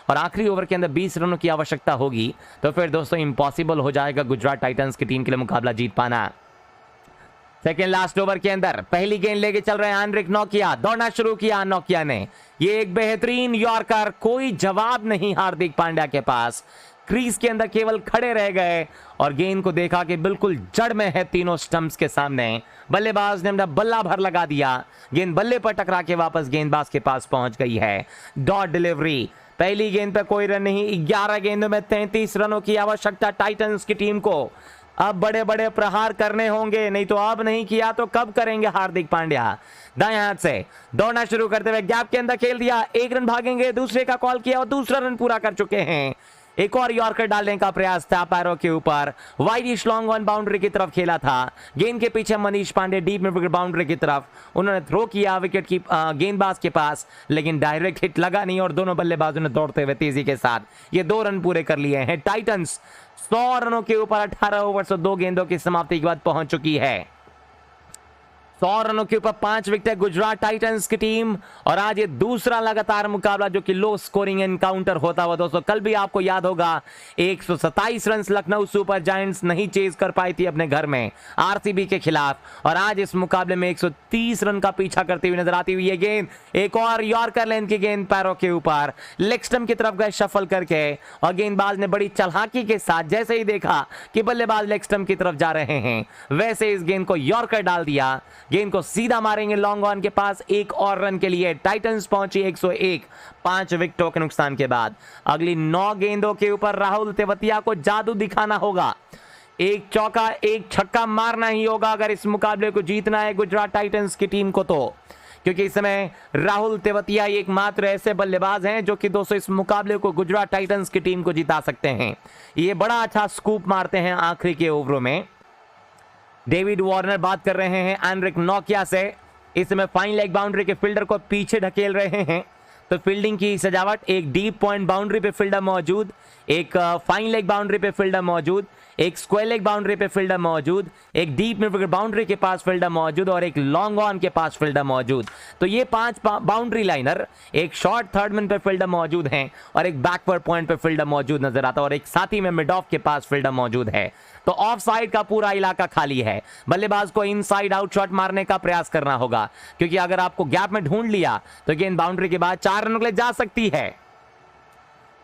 और आखिरी ओवर के अंदर 20 रनों की आवश्यकता होगी तो फिर दोस्तों इम्पॉसिबल हो जाएगा गुजरात टाइटंस की टीम के लिए मुकाबला जीत पाना। सेकेंड लास्ट ओवर के अंदर पहली गेंद लेके चल रहे हैं एनरिक नोकिया। दौड़ना शुरू किया नोकिया ने, ये एक बेहतरीन यॉर्कर, कोई जवाब नहीं हार्दिक पांड्या के पास। क्रीज के अंदर केवल खड़े रह गए और गेंद को देखा कि बिल्कुल जड़ में है तीनों स्टंप्स के सामने। बल्लेबाज ने अपना बल्ला भर लगा दिया, गेंद बल्ले पर टकरा के वापस गेंदबाज के पास पहुंच गई है। डॉट डिलीवरी, पहली गेंद पे कोई रन नहीं। 11 गेंदों में 33 रनों की आवश्यकता टाइटंस की टीम को। अब बड़े बड़े प्रहार करने होंगे, नहीं तो अब नहीं किया तो कब करेंगे हार्दिक पांड्या। दाएं हाथ से दौड़ना शुरू करते हुए गैप के अंदर खेल दिया, एक रन भागेंगे, दूसरे का कॉल किया और दूसरा रन पूरा कर चुके हैं। एक और यॉर्कर डालने का प्रयास था पैरों के ऊपर, वाइडिश लॉन्ग ऑन बाउंड्री की तरफ खेला था। गेंद के पीछे मनीष पांडे डीप में विकेट बाउंड्री की तरफ, उन्होंने थ्रो किया विकेट की गेंदबाज के पास, लेकिन डायरेक्ट हिट लगा नहीं और दोनों बल्लेबाजों ने दौड़ते हुए तेजी के साथ ये 2 रन पूरे कर लिए हैं। टाइटंस 100 रनों के ऊपर 18 ओवर से 2 गेंदों की समाप्ति के बाद पहुंच चुकी है। 100 रनों के ऊपर 5 विकेट गुजरात टाइटंस की टीम, और आज ये दूसरा लगातार मुकाबला जो कि लो स्कोरिंग एनकाउंटर होता हुआ दोस्तों। कल भी आपको याद होगा 127 रन लखनऊ सुपर जायंट्स नहीं चेज कर पाई थी अपने घर में आरसीबी के खिलाफ, और आज इस मुकाबले में 130 रन का पीछा करती हुई नजर आती हुई ये गेंद। एक और यॉर्कर लेंथ की गेंद पैरों के ऊपर, लेग स्टंप की तरफ गए शफल करके, और गेंदबाज ने बड़ी चालाकी के साथ जैसे ही देखा कि बल्लेबाज लेग स्टंप की तरफ जा रहे हैं वैसे इस गेंद को यॉर्कर डाल दिया। गेंद को सीधा मारेंगे लॉन्ग ऑन के पास, एक और रन के लिए टाइटंस पहुंची 101 5 विकेटों के नुकसान के बाद। अगली 9 गेंदों के ऊपर राहुल तेवतिया को जादू दिखाना होगा, एक चौका एक छक्का मारना ही होगा अगर इस मुकाबले को जीतना है गुजरात टाइटंस की टीम को तो, क्योंकि इस समय राहुल तेवतिया एकमात्र ऐसे बल्लेबाज हैं जो कि दोस्तों इस मुकाबले को गुजरात टाइटंस की टीम को जिता सकते हैं। ये बड़ा अच्छा स्कूप मारते हैं आखिरी के ओवरों में। डेविड वार्नर बात कर रहे हैं एनरिक नोकिया से, इस समय फाइन लेग बाउंड्री के फील्डर को पीछे ढकेल रहे हैं, तो फील्डिंग की सजावट, एक डीप पॉइंट बाउंड्री पे फील्डर मौजूद, एक फाइन लेग बाउंड्री पे फील्डर मौजूद, एक स्क्वायर लेग बाउंड्री पे फील्डर मौजूद, एक डीप मिड विकेट बाउंड्री के पास फील्डर मौजूद और एक लॉन्ग ऑन के पास फील्डर मौजूद। तो ये 5 बाउंड्री लाइनर, एक शॉर्ट थर्ड मैन पे फील्डर मौजूद हैं और एक बैकवर्ड पॉइंट पे फील्डर मौजूद नजर आता है, और एक साथी में मिड ऑफ के पास फील्डर मौजूद है। तो ऑफ साइड का पूरा इलाका खाली है, बल्लेबाज को इनसाइड आउट शॉट मारने का प्रयास करना होगा, क्योंकि अगर आपको गैप में ढूंढ लिया तो गेंद बाउंड्री के बाद 4 रनों के लिए जा सकती है।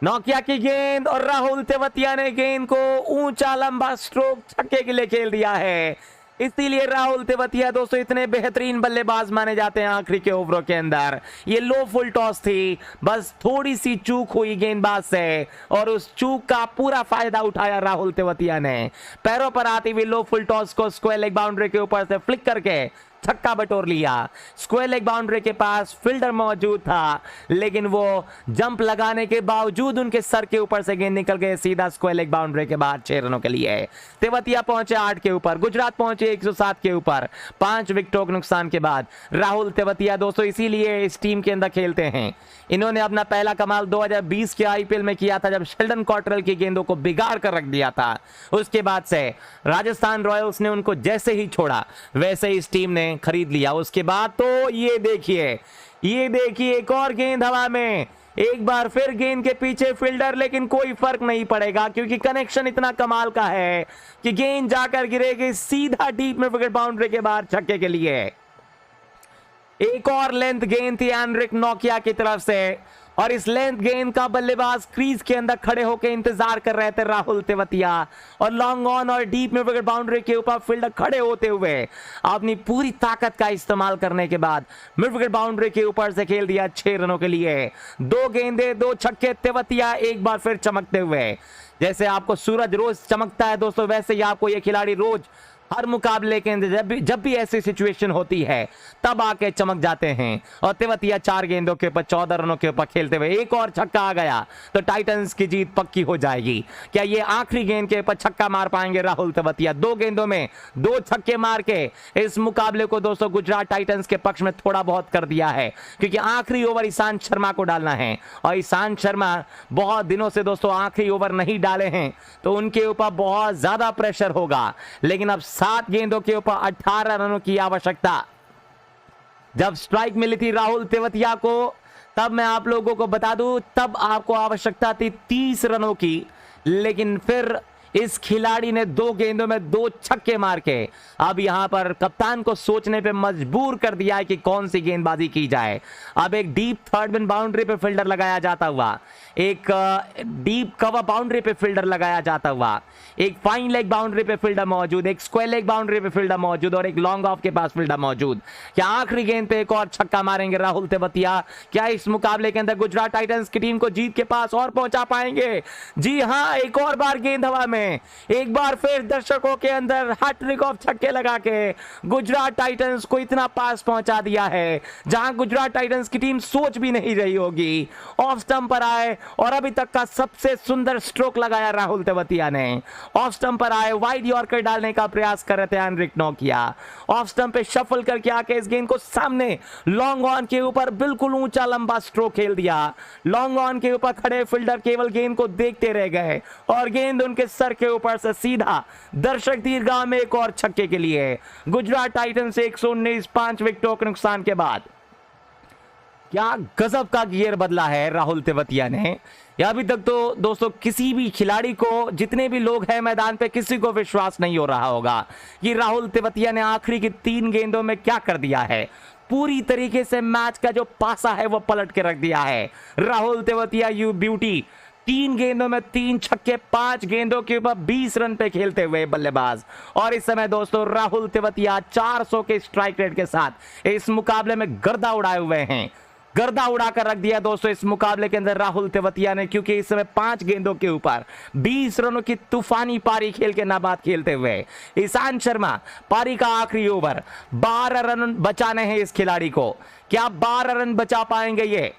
नोकिया की गेंद और राहुल तेवतिया ने गेंद को ऊंचा लंबा स्ट्रोक छक्के के लिए खेल दिया है, इसीलिए राहुल तेवतिया दोस्तों इतने बेहतरीन बल्लेबाज माने जाते हैं आखिरी के ओवरों के अंदर। ये लो फुल टॉस थी, बस थोड़ी सी चूक हुई गेंदबाज से और उस चूक का पूरा फायदा उठाया राहुल तेवतिया ने। पैरों पर आती हुई लो फुल टॉस को स्क्वायर लेग बाउंड्री के ऊपर से फ्लिक करके छक्का बटोर लिया। स्क्वायर लेग बाउंड्री के पास फील्डर मौजूद था, लेकिन वो जंप लगाने के बावजूद उनके सर के ऊपर से गेंद निकल गए सीधा स्क्वायर लेग बाउंड्री के बाद 6 रनों के लिए। तेवतिया पहुंचे 8 के ऊपर, गुजरात पहुंचे 107 के ऊपर 5 विकेटों के नुकसान के बाद। राहुल तेवतिया दोस्तों इसीलिए इस टीम के अंदर खेलते हैं। इन्होंने अपना पहला कमाल 2020 के आईपीएल में किया था, जब शेल्डन कॉटरेल की गेंदों को बिगाड़ कर रख दिया था। उसके बाद से राजस्थान रॉयल्स ने उनको जैसे ही छोड़ा वैसे इस टीम ने खरीद लिया। उसके बाद तो ये देखिए एक और गेंद हवा में, एक बार फिर गेंद के पीछे फील्डर, लेकिन कोई फर्क नहीं पड़ेगा क्योंकि कनेक्शन इतना कमाल का है कि गेंद जाकर गिरेगी सीधा डीप में विकेट बाउंड्री के बाहर छक्के के लिए। एक और लेंथ गेंद थी एनरिक नोकिया की तरफ से, और इस लेंथ गेंद का बल्लेबाज क्रीज के अंदर खड़े होकर इंतजार कर रहे थे राहुल तेवतिया, और लॉन्ग ऑन और डीप में विकेट बाउंड्री के ऊपर फील्डर खड़े होते हुए अपनी पूरी ताकत का इस्तेमाल करने के बाद मिड विकेट बाउंड्री के ऊपर से खेल दिया 6 रनों के लिए। 2 गेंदे 2 छक्के, तेवतिया एक बार फिर चमकते हुए। जैसे आपको सूरज रोज चमकता है दोस्तों, वैसे ही आपको ये खिलाड़ी रोज हर मुकाबले के अंदर जब भी ऐसी सिचुएशन होती है तब आके चमक जाते हैं। और तेवतिया 4 गेंदों के ऊपर 14 रनों के ऊपर खेलते हुए एक और छक्का आ गया तो टाइटंस की जीत पक्की हो जाएगी। क्या ये आखिरी गेंद के ऊपर छक्का मार पाएंगे राहुल तेवतिया? 2 गेंदों में 2 छक्के मार के इस मुकाबले को दोस्तों गुजरात टाइटंस के पक्ष में थोड़ा बहुत कर दिया है, क्योंकि आखिरी ओवर ईशांत शर्मा को डालना है, और ईशांत शर्मा बहुत दिनों से दोस्तों आखिरी ओवर नहीं डाले हैं, तो उनके ऊपर बहुत ज्यादा प्रेशर होगा। लेकिन अब 7 गेंदों के ऊपर 18 रनों की आवश्यकता। जब स्ट्राइक मिली थी राहुल तेवतिया को तब मैं आप लोगों को बता दूं, तब आपको आवश्यकता थी 30 रनों की, लेकिन फिर इस खिलाड़ी ने 2 गेंदों में 2 छक्के मार के अब यहां पर कप्तान को सोचने पे मजबूर कर दिया है कि कौन सी गेंदबाजी की जाए। अब एक डीप थर्ड मैन बाउंड्री पे फील्डर लगाया जाता हुआ, एक डीप कवर बाउंड्री पे फील्डर लगाया जाता हुआ, एक फाइन लेग बाउंड्री पे फील्डर मौजूद, एक स्क्वायर लेग बाउंड्री पे फील्डर मौजूद और एक लॉन्ग ऑफ के पास फील्डर मौजूद। क्या आखिरी गेंद पे एक और छक्का मारेंगे राहुल तेवतिया? क्या इस मुकाबले के अंदर गुजरात टाइटंस की टीम को जीत के पास और पहुंचा पाएंगे? जी हां, एक और बार गेंद हवा में, एक बार फिर दर्शकों के अंदर हैट्रिक ऑफ छक्के लगा के गुजरात टाइटंस को इतना पास पहुंचा दिया है जहां गुजरात टाइटंस की टीम सोच भी नहीं रही होगी। ऑफ स्टंप पर आए और अभी तक का सबसे सुंदर स्ट्रोक लगाया राहुल तेवतिया ने। ऑफ स्टंप पर आए, वाइड यॉर्कर डालने का प्रयास कर रहे थे एनरिक नोकिया। ऑफ स्टंप पे शफल करके आके इस गेंद को सामने लॉन्ग ऑन के ऊपर बिल्कुल ऊंचा लंबा स्ट्रोक खेल दिया। लॉन्ग ऑन के ऊपर खड़े फील्डर केवल गेंद को देखते रह गए और गेंद उनके सर के ऊपर से सीधा दर्शक दीर्घा में एक और छक्के के लिए गुजरात टाइटंस 119 5 विकेटों के नुकसान के बाद। क्या गजब का गियर बदला है राहुल तेवतिया ने। या अभी तक तो दोस्तों किसी भी खिलाड़ी को, जितने भी लोग हैं मैदान पे, किसी को विश्वास नहीं हो रहा होगा कि राहुल तेवतिया ने आखिरी की 3 गेंदों में क्या कर दिया है। पूरी तरीके से मैच का जो पासा है वो पलट के रख दिया है राहुल तेवतिया। यू ब्यूटी, 3 गेंदों में 3 छक्के, 5 गेंदों के ऊपर 20 रन पे खेलते हुए बल्लेबाज। और इस समय दोस्तों राहुल तेवतिया 400 के स्ट्राइक रेट के साथ इस मुकाबले में गर्दा उड़ाए हुए हैं। गर्दा उड़ाकर रख दिया दोस्तों इस मुकाबले के अंदर राहुल तेवतिया ने, क्योंकि इस समय 5 गेंदों के ऊपर 20 रनों की तूफानी पारी खेल के नाबाद खेलते हुए ईशांत शर्मा, पारी का आखिरी ओवर, 12 रन बचाने हैं इस खिलाड़ी को। क्या 12 रन बचा पाएंगे ये?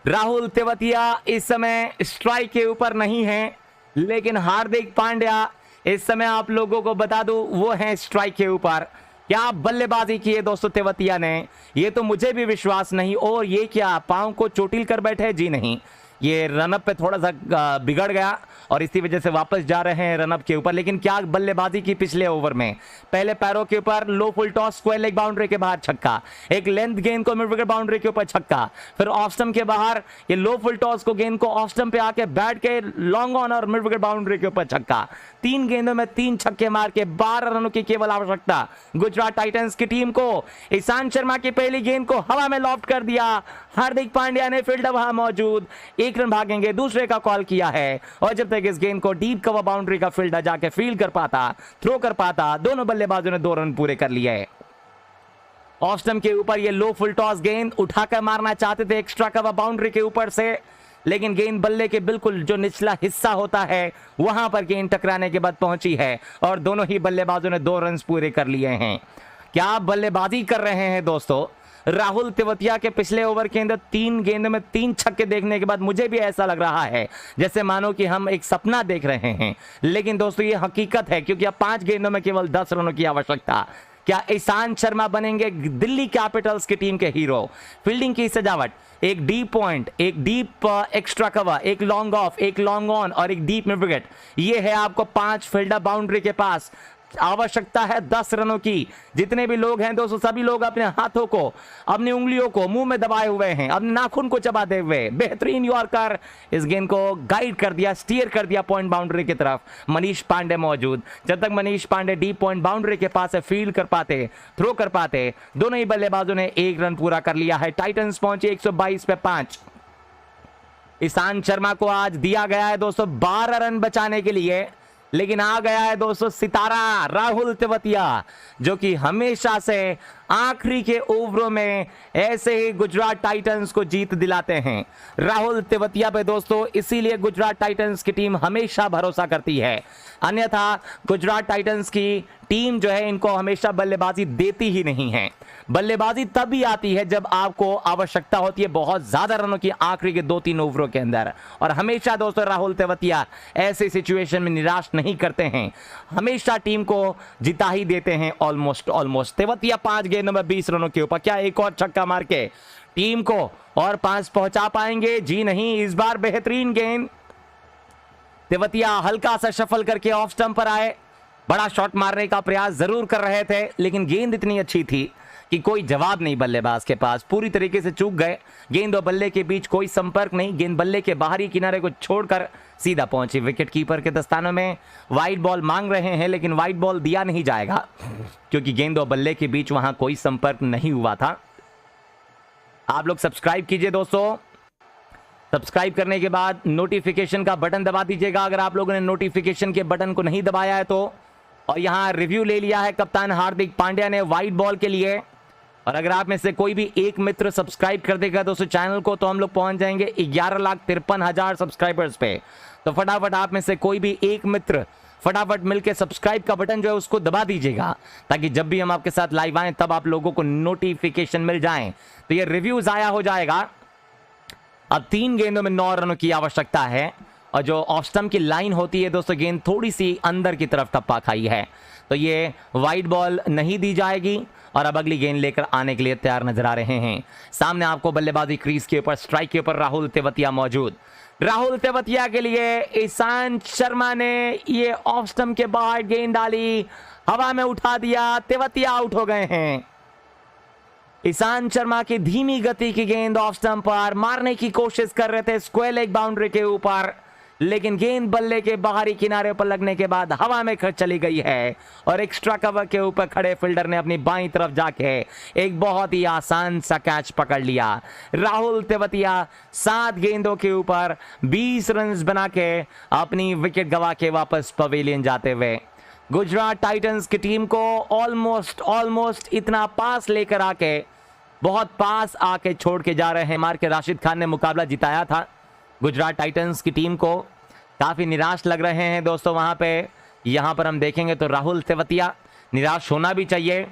राहुल तेवतिया इस समय स्ट्राइक के ऊपर नहीं है, लेकिन हार्दिक पांड्या इस समय आप लोगों को बता दूं वो है स्ट्राइक के ऊपर। क्या बल्लेबाजी की है दोस्तों तेवतिया ने, ये तो मुझे भी विश्वास नहीं। और ये क्या पांव को चोटिल कर बैठे? जी नहीं, ये रनअप पे थोड़ा सा बिगड़ गया और इसी वजह से वापस जा रहे हैं रनअप के ऊपर। लेकिन क्या बल्लेबाजी की पिछले ओवर में, पहले पैरों के ऊपर low full toss, square leg boundary के बाहर छक्का, एक लेंथ गेंद को मिड विकेट बाउंड्री के ऊपर छक्का, फिर ऑफ स्टंप के बाहर ये लो फुल टॉस को गेंद को ऑफ स्टंप पे आके बैठ के लॉन्ग ऑन और मिड विकेट बाउंड्री के ऊपर छक्का। 3 गेंदों में 3 छक्के मार के 12 रनों की केवल आवश्यकता गुजरात टाइटंस की टीम को। ईशांत शर्मा की पहली गेंद को हवा में लॉफ्ट कर दिया, हार्दिक पांड्या ने फील्डर वहां मौजूद, 1 रन भागेंगे, दूसरे का कॉल किया है। और जब तक इस गेंद को डीप कवर बाउंड्री का फील्डर जाके फील्ड कर पाता, थ्रो कर पाता, दोनों बल्लेबाजों ने 2 रन पूरे कर लिए। ऑफ स्टंप के ऊपर ये लो फुल टॉस गेंद उठाकर मारना चाहते थे एक्स्ट्रा कवर बाउंड्री के ऊपर से, लेकिन गेंद बल्ले के बिल्कुल जो निचला हिस्सा होता है वहां पर गेंद टकराने के बाद पहुंची है और दोनों ही बल्लेबाजों ने 2 रन पूरे कर लिए हैं। क्या बल्लेबाजी कर रहे हैं दोस्तों राहुल तेवतिया के पिछले ओवर के अंदर 3 गेंद में 3 छक्के देखने के बाद मुझे भी ऐसा लग रहा है जैसे मानो कि हम एक सपना देख रहे हैं। लेकिन दोस्तों ये हकीकत है, क्योंकि अब 5 गेंदों में केवल 10 रनों की आवश्यकता। क्या ईशांत शर्मा बनेंगे दिल्ली कैपिटल्स की टीम के हीरो? फील्डिंग की सजावट, एक डीप पॉइंट, एक डीप एक्स्ट्रा कवर, एक लॉन्ग ऑफ, एक लॉन्ग ऑन और एक डीप मिड विकेट, ये है आपको 5 फील्डर बाउंड्री के पास। आवश्यकता है 10 रनों की। जितने भी लोग हैं दोस्तों, सभी लोग अपने हाथों को, अपनी उंगलियों को मुंह में दबाए हुए हैं, अपने नाखून को चबाते हुए बेहतरीन यॉर्कर इस गेंद को गाइड कर दिया, स्टीयर कर दिया पॉइंट बाउंड्री की तरफ। मनीष पांडे मौजूद, जब तक Manish Pandey deep point boundary के पास फील्ड कर पाते, थ्रो कर पाते, दोनों ही बल्लेबाजों ने 1 रन पूरा कर लिया है। टाइटंस पहुंचे 122 पे 5। ईशांत शर्मा को आज दिया गया है दोस्तों 12 रन बचाने के लिए, लेकिन आ गया है दोस्तों सितारा राहुल तेवतिया, जो कि हमेशा से आखिरी के ओवरों में ऐसे ही गुजरात टाइटंस को जीत दिलाते हैं। राहुल तेवतिया पे दोस्तों इसीलिए गुजरात टाइटंस की टीम हमेशा भरोसा करती है, अन्यथा गुजरात टाइटंस की टीम जो है इनको हमेशा बल्लेबाजी देती ही नहीं है। बल्लेबाजी तभी आती है जब आपको आवश्यकता होती है बहुत ज्यादा रनों की आखिरी के 2-3 ओवरों के अंदर। और हमेशा दोस्तों राहुल तेवतिया ऐसे सिचुएशन में निराश नहीं करते हैं, हमेशा टीम को जिता ही देते हैं ऑलमोस्ट। तेवतिया 5 गेंदों में 20 रनों के ऊपर, क्या एक और छक्का मार के टीम को और 5 पहुंचा पाएंगे? जी नहीं, इस बार बेहतरीन गेंद। तेवतिया हल्का सा शफल करके ऑफ स्टंप पर आए, बड़ा शॉट मारने का प्रयास जरूर कर रहे थे, लेकिन गेंद इतनी अच्छी थी कि कोई जवाब नहीं बल्लेबाज के पास, पूरी तरीके से चूक गए। गेंद और बल्ले के बीच कोई संपर्क नहीं, गेंद बल्ले के बाहरी किनारे को छोड़कर सीधा पहुंची विकेट कीपर के दस्तानों में। वाइड बॉल मांग रहे हैं लेकिन वाइड बॉल दिया नहीं जाएगा क्योंकि गेंद और बल्ले के बीच वहां कोई संपर्क नहीं हुआ था। आप लोग सब्सक्राइब कीजिए दोस्तों, सब्सक्राइब करने के बाद नोटिफिकेशन का बटन दबा दीजिएगा अगर आप लोगों ने नोटिफिकेशन के बटन को नहीं दबाया है तो। और यहां रिव्यू ले लिया है कप्तान हार्दिक पांड्या ने वाइड बॉल के लिए। और अगर आप में से कोई भी एक मित्र सब्सक्राइब कर देगा दोस्तों चैनल को, तो हम लोग पहुंच जाएंगे 11,53,000 सब्सक्राइबर्स पे। तो फटाफट आप में से कोई भी एक मित्र फटाफट मिलके सब्सक्राइब का बटन जो है उसको दबा दीजिएगा, ताकि जब भी हम आपके साथ लाइव आए तब आप लोगों को नोटिफिकेशन मिल जाए। तो ये रिव्यू जाया हो जाएगा। अब 3 गेंदों में 9 रनों की आवश्यकता है और जो ऑफ स्टंप की लाइन होती है दोस्तों, गेंद थोड़ी सी अंदर की तरफ टप्पा खाई है, तो ये वाइड बॉल नहीं दी जाएगी। और अब अगली गेंद लेकर आने के लिए तैयार नजर आ रहे हैं। सामने आपको बल्लेबाजी क्रीज के ऊपर, स्ट्राइक के ऊपर राहुल तेवतिया मौजूद। राहुल तेवतिया के लिए ईशांत शर्मा ने ये ऑफ स्टंप के बाहर गेंद डाली, हवा में उठा दिया, तेवतिया आउट हो गए हैं। ईशांत शर्मा की धीमी गति की गेंद ऑफ स्टंप पर मारने की कोशिश कर रहे थे स्क्वायर लेग बाउंड्री के ऊपर, लेकिन गेंद बल्ले के बाहरी किनारे पर लगने के बाद हवा में चली गई है और एक्स्ट्रा कवर के ऊपर खड़े फील्डर ने अपनी बाईं तरफ जाके एक बहुत ही आसान सा कैच पकड़ लिया। राहुल तेवतिया 7 गेंदों के ऊपर 20 रन बना के अपनी विकेट गंवा के वापस पवेलियन जाते हुए गुजरात टाइटंस की टीम को ऑलमोस्ट इतना पास लेकर आके, बहुत पास आके छोड़ के जा रहे हैं। मार के राशिद खान ने मुकाबला जिताया था गुजरात टाइटंस की टीम को। काफी निराश लग रहे हैं दोस्तों वहां पे। यहां पर हम देखेंगे तो राहुल तेवतिया, निराश होना भी चाहिए।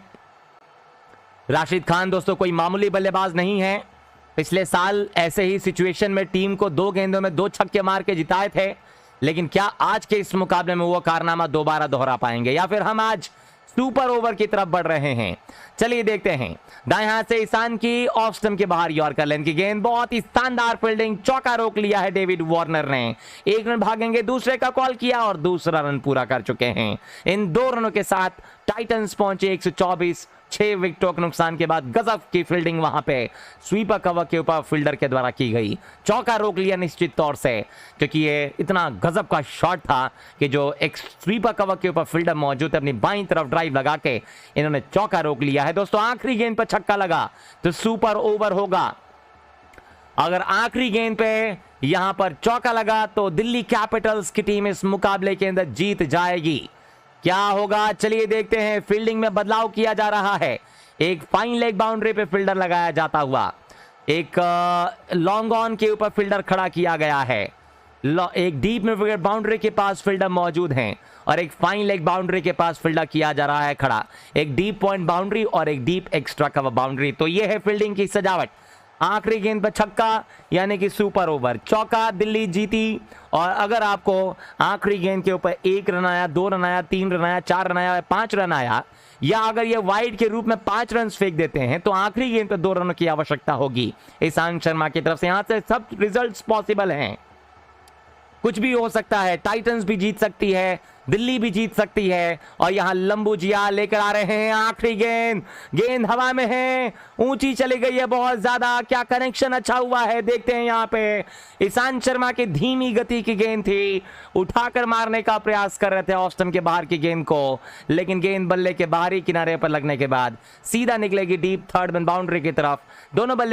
राशिद खान दोस्तों कोई मामूली बल्लेबाज नहीं है। पिछले साल ऐसे ही सिचुएशन में टीम को 2 गेंदों में 2 छक्के मार के जिताए थे, लेकिन क्या आज के इस मुकाबले में वो कारनामा दोबारा दोहरा पाएंगे या फिर हम आज सुपर ओवर की तरफ बढ़ रहे हैं? चलिए देखते हैं। दाएं हाथ से ईशान की ऑफ स्टंप के बाहर यॉर्कर लेंथ की गेंद, बहुत ही शानदार फील्डिंग, चौका रोक लिया है डेविड वार्नर ने। 1 रन भागेंगे, दूसरे का कॉल किया और दूसरा रन पूरा कर चुके हैं। इन 2 रनों के साथ टाइटंस पहुंचे 124, 6 विकेटों के नुकसान के बाद गजब की फील्डिंग वहां पे स्वीपर कवर के ऊपर फील्डर के द्वारा की गई। चौका रोक लिया निश्चित तौर से, क्योंकि ये इतना गजब का शॉट था कि जो एक स्वीपर कवर के ऊपर फील्डर मौजूद है, अपनी बाईं तरफ ड्राइव लगा के इन्होंने चौका रोक लिया है। दोस्तों आखिरी गेंद पर छक्का लगा तो सुपर ओवर होगा। अगर आखिरी गेंद पे यहां पर चौका लगा तो दिल्ली कैपिटल्स की टीम इस मुकाबले के अंदर जीत जाएगी। क्या होगा चलिए देखते हैं। फील्डिंग में बदलाव किया जा रहा है। एक फाइन लेग बाउंड्री पे फील्डर लगाया जाता हुआ, एक लॉन्ग ऑन के ऊपर फील्डर खड़ा किया गया है, एक डीप में विकेट बाउंड्री के पास फील्डर मौजूद हैं और एक फाइन लेग बाउंड्री के पास फील्डर किया जा रहा है खड़ा, एक डीप पॉइंट बाउंड्री और एक डीप एक्स्ट्रा कवर बाउंड्री। तो ये है फील्डिंग की सजावट। आखिरी गेंद पर छक्का यानी कि सुपर ओवर, चौका, दिल्ली जीती। और अगर आपको आखिरी गेंद के ऊपर 1 रन आया, 2 रन आया, 3 रन आया, 4 रन आया, 5 रन आया, या अगर ये वाइड के रूप में 5 रन फेंक देते हैं तो आखिरी गेंद पर 2 रनों की आवश्यकता होगी ईशांत शर्मा की तरफ से। यहां से सब रिजल्ट्स पॉसिबल हैं, कुछ भी हो सकता है। टाइटंस भी जीत सकती है, दिल्ली भी जीत सकती है। और यहां लंबूजिया लेकर आ रहे हैं आखिरी गेंद, गेंद हवा में है, ऊंची चली गई है बहुत ज्यादा। क्या कनेक्शन अच्छा हुआ है देखते हैं। यहां पे ईशांत शर्मा की धीमी गति की गेंद थी, उठाकर मारने का प्रयास कर रहे थे ऑफ स्टंप के बाहर की गेंद को, लेकिन गेंद बल्ले के बाहरी किनारे पर लगने के बाद सीधा निकलेगी डीप 3rd बाउंड्री की तरफ। दोनों बल्ले